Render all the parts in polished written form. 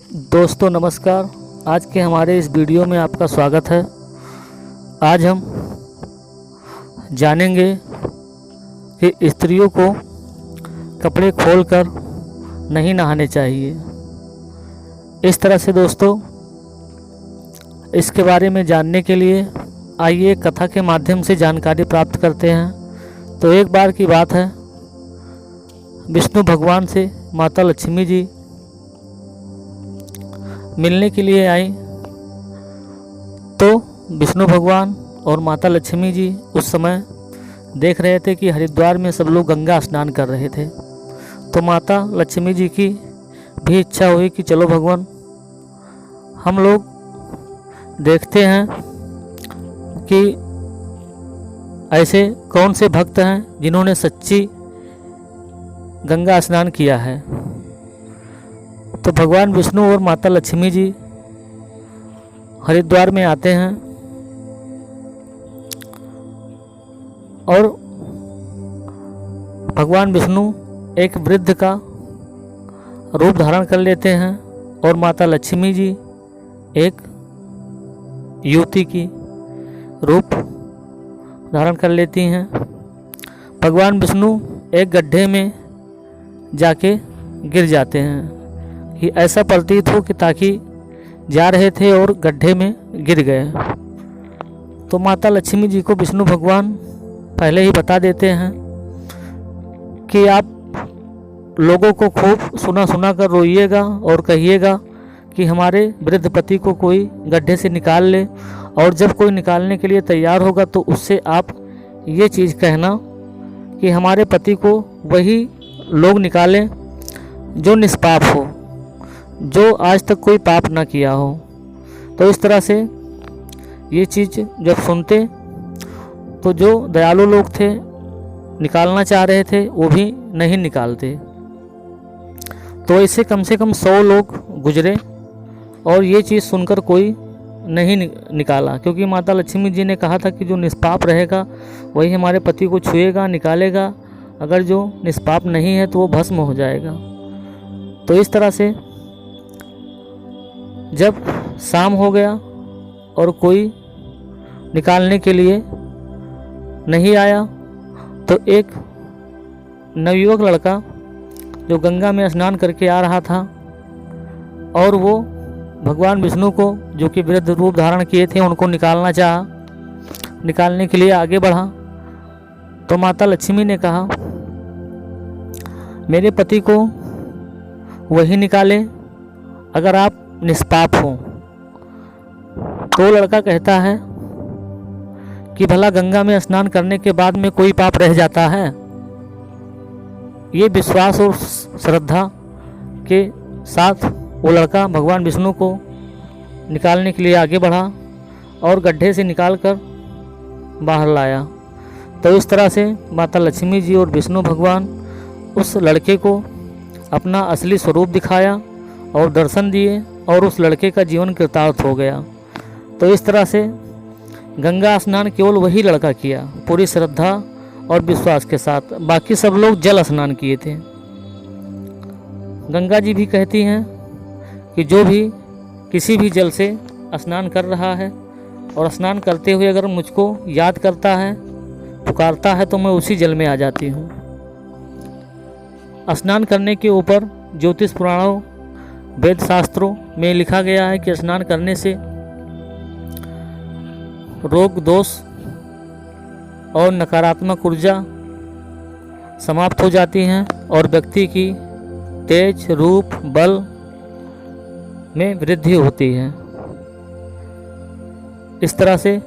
दोस्तों नमस्कार। आज के हमारे इस वीडियो में आपका स्वागत है। आज हम जानेंगे कि स्त्रियों को कपड़े खोलकर नहीं नहाने चाहिए। इस तरह से दोस्तों, इसके बारे में जानने के लिए आइए कथा के माध्यम से जानकारी प्राप्त करते हैं। तो एक बार की बात है, विष्णु भगवान से माता लक्ष्मी जी मिलने के लिए आई। तो विष्णु भगवान और माता लक्ष्मी जी उस समय देख रहे थे कि हरिद्वार में सब लोग गंगा स्नान कर रहे थे। तो माता लक्ष्मी जी की भी इच्छा हुई कि चलो भगवान, हम लोग देखते हैं कि ऐसे कौन से भक्त हैं जिन्होंने सच्ची गंगा स्नान किया है। तो भगवान विष्णु और माता लक्ष्मी जी हरिद्वार में आते हैं और भगवान विष्णु एक वृद्ध का रूप धारण कर लेते हैं और माता लक्ष्मी जी एक युवती की रूप धारण कर लेती हैं। भगवान विष्णु एक गड्ढे में जाके गिर जाते हैं कि ऐसा प्रतीत हो कि ताकि जा रहे थे और गड्ढे में गिर गए। तो माता लक्ष्मी जी को विष्णु भगवान पहले ही बता देते हैं कि आप लोगों को खूब सुना सुना कर रोइएगा और कहिएगा कि हमारे वृद्ध पति को कोई गड्ढे से निकाल ले, और जब कोई निकालने के लिए तैयार होगा तो उससे आप ये चीज़ कहना कि हमारे पति को वही लोग निकालें जो निष्पाप हो, जो आज तक कोई पाप ना किया हो। तो इस तरह से ये चीज़ जब सुनते तो जो दयालु लोग थे, निकालना चाह रहे थे, वो भी नहीं निकालते। तो ऐसे कम से कम 100 लोग गुजरे और ये चीज़ सुनकर कोई नहीं निकाला, क्योंकि माता लक्ष्मी जी ने कहा था कि जो निष्पाप रहेगा वही हमारे पति को छुएगा, निकालेगा। अगर जो निष्पाप नहीं है तो वो भस्म हो जाएगा। तो इस तरह से जब शाम हो गया और कोई निकालने के लिए नहीं आया, तो एक नवयुवक लड़का जो गंगा में स्नान करके आ रहा था और वो भगवान विष्णु को, जो कि वृद्ध रूप धारण किए थे, उनको निकालना चाहा, निकालने के लिए आगे बढ़ा। तो माता लक्ष्मी ने कहा, मेरे पति को वही निकाले अगर आप निष्पाप हो। तो लड़का कहता है कि भला गंगा में स्नान करने के बाद में कोई पाप रह जाता है। ये विश्वास और श्रद्धा के साथ वो लड़का भगवान विष्णु को निकालने के लिए आगे बढ़ा और गड्ढे से निकालकर बाहर लाया। तो इस तरह से माता लक्ष्मी जी और विष्णु भगवान उस लड़के को अपना असली स्वरूप दिखाया और दर्शन दिए, और उस लड़के का जीवन कृतार्थ हो गया। तो इस तरह से गंगा स्नान केवल वही लड़का किया, पूरी श्रद्धा और विश्वास के साथ। बाकी सब लोग जल स्नान किए थे। गंगा जी भी कहती हैं कि जो भी किसी भी जल से स्नान कर रहा है और स्नान करते हुए अगर मुझको याद करता है, पुकारता है, तो मैं उसी जल में आ जाती हूँ। स्नान करने के ऊपर ज्योतिष पुराणों, वेद शास्त्रों में लिखा गया है कि स्नान करने से रोग दोष और नकारात्मक ऊर्जा समाप्त हो जाती हैं और व्यक्ति की तेज, रूप, बल में वृद्धि होती है। इस तरह से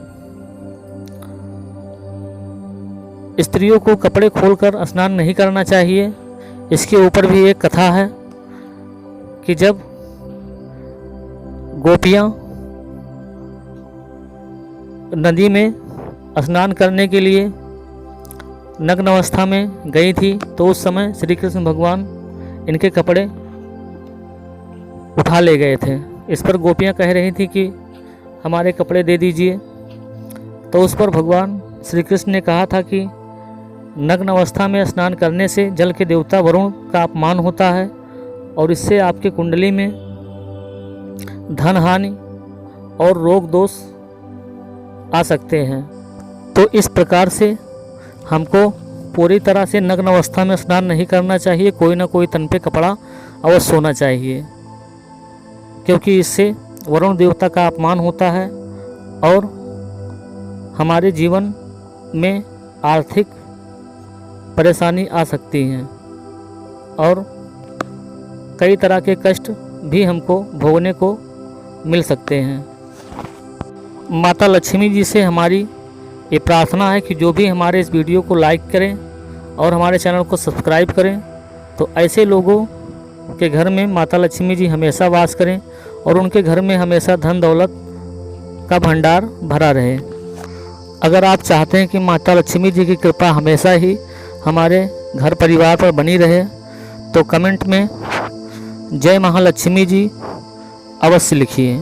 स्त्रियों को कपड़े खोलकर स्नान नहीं करना चाहिए। इसके ऊपर भी एक कथा है कि जब गोपियाँ नदी में स्नान करने के लिए नग्न अवस्था में गई थी, तो उस समय श्री कृष्ण भगवान इनके कपड़े उठा ले गए थे। इस पर गोपियाँ कह रही थी कि हमारे कपड़े दे दीजिए। तो उस पर भगवान श्री कृष्ण ने कहा था कि नग्न अवस्था में स्नान करने से जल के देवता वरुण का अपमान होता है और इससे आपके कुंडली में धन हानि और रोग दोष आ सकते हैं। तो इस प्रकार से हमको पूरी तरह से नग्न अवस्था में स्नान नहीं करना चाहिए, कोई ना कोई तन पे कपड़ा अवश्य होना चाहिए, क्योंकि इससे वरुण देवता का अपमान होता है और हमारे जीवन में आर्थिक परेशानी आ सकती हैं और कई तरह के कष्ट भी हमको भोगने को मिल सकते हैं। माता लक्ष्मी जी से हमारी ये प्रार्थना है कि जो भी हमारे इस वीडियो को लाइक करें और हमारे चैनल को सब्सक्राइब करें, तो ऐसे लोगों के घर में माता लक्ष्मी जी हमेशा वास करें और उनके घर में हमेशा धन दौलत का भंडार भरा रहे। अगर आप चाहते हैं कि माता लक्ष्मी जी की कृपा हमेशा ही हमारे घर परिवार पर बनी रहे, तो कमेंट में जय महालक्ष्मी जी अवश्य लिखिए।